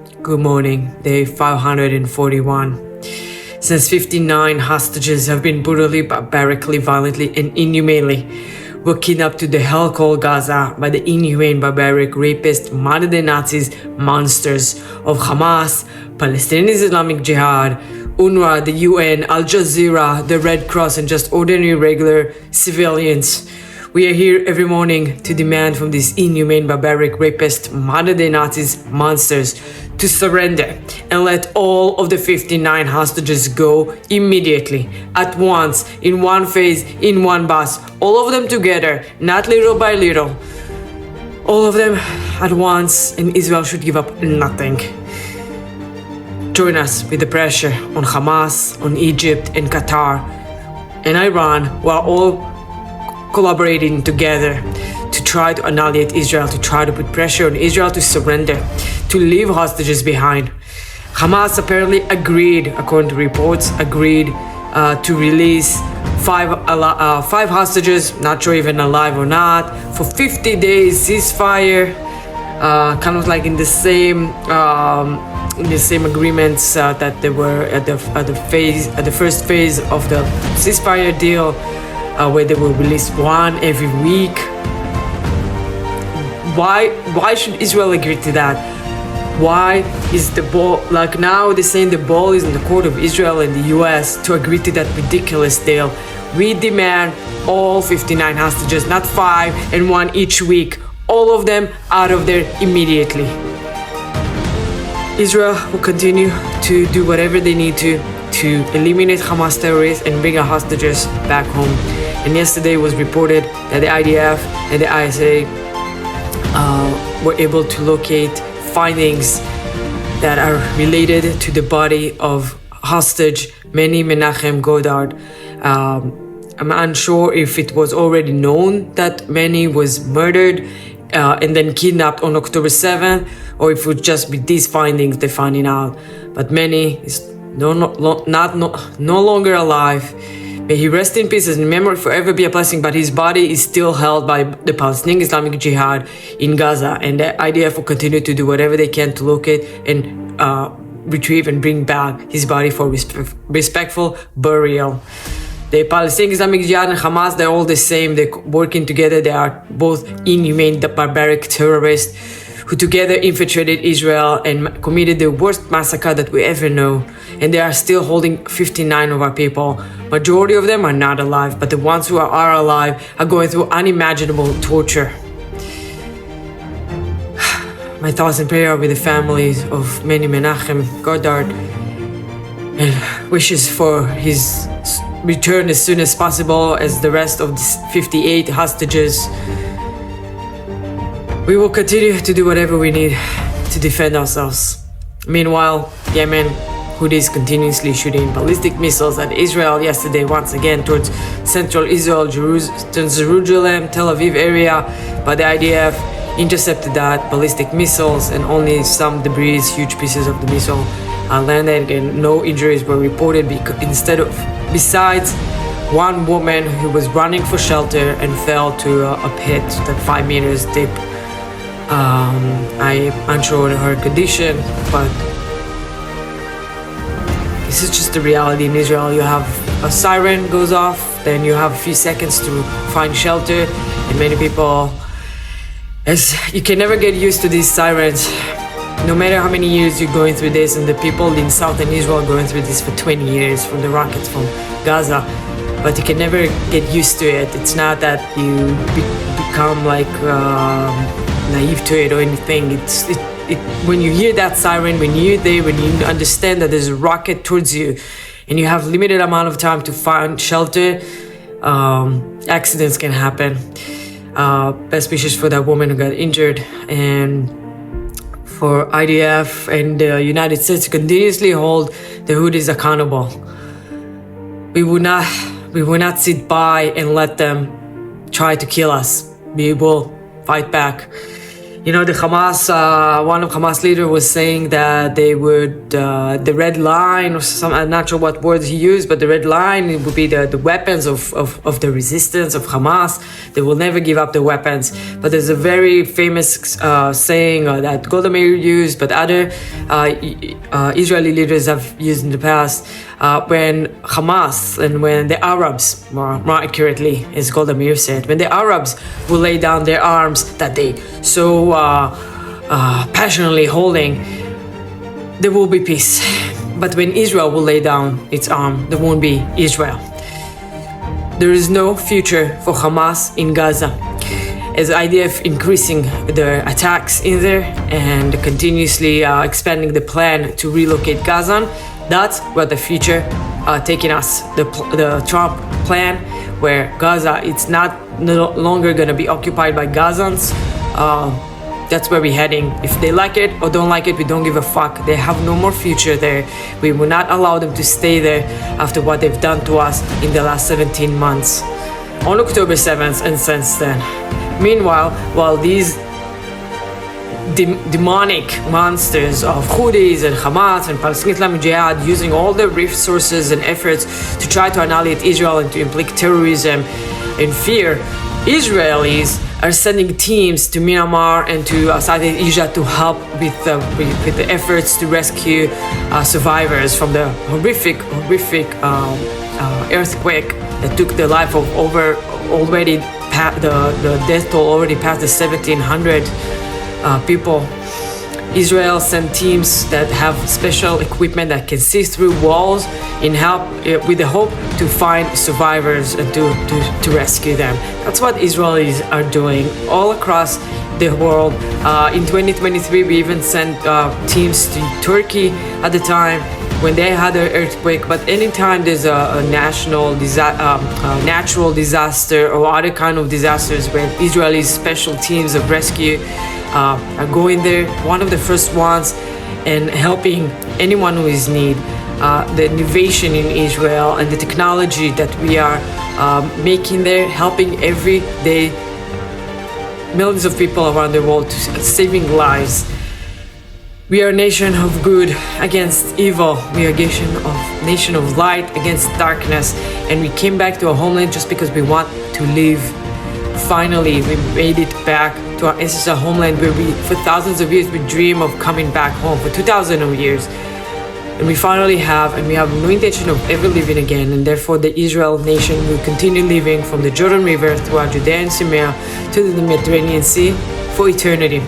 Good morning, day 541. Since 59 hostages have been brutally, barbarically, violently, and inhumanely were kidnapped to the hell called Gaza by the inhumane, barbaric, rapist, modern-day Nazis, monsters of Hamas, Palestinian Islamic Jihad, UNRWA, the UN, Al Jazeera, the Red Cross, and just ordinary, regular civilians. We are here every morning to demand from these inhumane, barbaric, rapist, modern-day Nazis, monsters, to surrender and let all of the 59 hostages go immediately, at once, in one phase, in one bus, all of them together, not little by little. All of them at once, and Israel should give up nothing. Join us with the pressure on Hamas, on Egypt and Qatar and Iran, who are all collaborating together to try to annihilate Israel, to try to put pressure on Israel to surrender, to leave hostages behind. Hamas apparently agreed, according to reports, to release five hostages, not sure even alive or not, for 50 days ceasefire, kind of like in the same agreements that they were at the first phase of the ceasefire deal, where they will release one every week. Why should Israel agree to that? Why is the ball, like now they're saying the ball is in the court of Israel and the US to agree to that ridiculous deal? We demand all 59 hostages, not 5 and 1 each week, all of them out of there immediately. Israel will continue to do whatever they need to eliminate Hamas terrorists and bring our hostages back home. And yesterday it was reported that the IDF and the ISA were able to locate findings that are related to the body of hostage Meni Menachem Godard. I'm unsure if it was already known that Meni was murdered and then kidnapped on October 7th, or if it would just be these findings they're finding out. But Meni is no longer alive. May he rest in peace, and his memory forever be a blessing, but his body is still held by the Palestinian Islamic Jihad in Gaza, and the IDF will continue to do whatever they can to locate and retrieve and bring back his body for respectful burial. The Palestinian Islamic Jihad and Hamas, they're all the same. They're working together. They are both inhumane, barbaric terrorists who together infiltrated Israel and committed the worst massacre that we ever know. And they are still holding 59 of our people. Majority of them are not alive, but the ones who are alive are going through unimaginable torture. My thoughts and prayer are with the families of Meni Menachem Godard, and wishes for his return as soon as possible as the rest of the 58 hostages. We will continue to do whatever we need to defend ourselves. Meanwhile, Yemen, Houthis continuously shooting ballistic missiles at Israel yesterday, once again towards central Israel, Jerusalem, Tel Aviv area, but the IDF intercepted that ballistic missiles, and only some debris, huge pieces of the missile, landed, and no injuries were reported. Besides one woman who was running for shelter and fell to a pit that 5 meters deep. I'm unsure of her condition, but this is just the reality in Israel. You have a siren goes off, then you have a few seconds to find shelter, and many people, as you can never get used to these sirens. No matter how many years you're going through this, and the people in southern Israel are going through this for 20 years from the rockets from Gaza, but you can never get used to it. It's not that you become like naive to it or anything. When you hear that siren, when you're there, when you understand that there's a rocket towards you and you have limited amount of time to find shelter, accidents can happen. Best wishes for that woman who got injured, and for IDF and the United States to continuously hold the Houthis accountable. We will not sit by and let them try to kill us. We will fight back. You know, the Hamas, one of Hamas leader was saying that they would, the red line, or some, I'm not sure what words he used, but the red line, it would be the weapons of the resistance of Hamas. They will never give up the weapons. But there's a very famous saying that Golda Meir used, but other Israeli leaders have used in the past, when Hamas and when the Arabs, more accurately, as Golda Meir said, when the Arabs will lay down their arms that they so passionately holding, there will be peace. But when Israel will lay down its arm, there won't be Israel. There is no future for Hamas in Gaza, as the idea of increasing their attacks in there and continuously expanding the plan to relocate Gaza. That's where the future taking us. The Trump plan, where Gaza, it's no longer going to be occupied by Gazans. That's where we're heading. If they like it or don't like it, we don't give a fuck. They have no more future there. We will not allow them to stay there after what they've done to us in the last 17 months. On October 7th and since then. Meanwhile, while these demonic monsters of Houthis and Hamas and Palestinian Islamic Jihad using all their resources and efforts to try to annihilate Israel and to inflict terrorism and fear, Israelis are sending teams to Myanmar and to Southeast Asia to help with the efforts to rescue survivors from the horrific earthquake that took the life of the death toll already passed the 1,700 people. Israel sent teams that have special equipment that can see through walls with the hope to find survivors and to rescue them. That's what Israelis are doing all across the world. In 2023, we even sent teams to Turkey at the time when they had an earthquake. But anytime there's a natural disaster or other kind of disasters, when Israelis special teams of rescue are going there, one of the first ones, and helping anyone who is in need. The innovation in Israel and the technology that we are making there, helping every day millions of people around the world, saving lives. We are a nation of good against evil. We are a nation of light against darkness. And we came back to our homeland just because we want to live. Finally, we made it back to our ancestral homeland where for thousands of years, we dream of coming back home, for 2,000 of years. And we finally have, and we have no intention of ever living again. And therefore, the Israel nation will continue living from the Jordan River throughout Judea and Samaria to the Mediterranean Sea for eternity.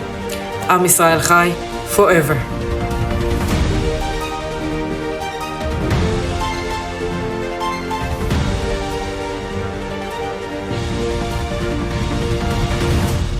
Am Yisrael Chai, forever.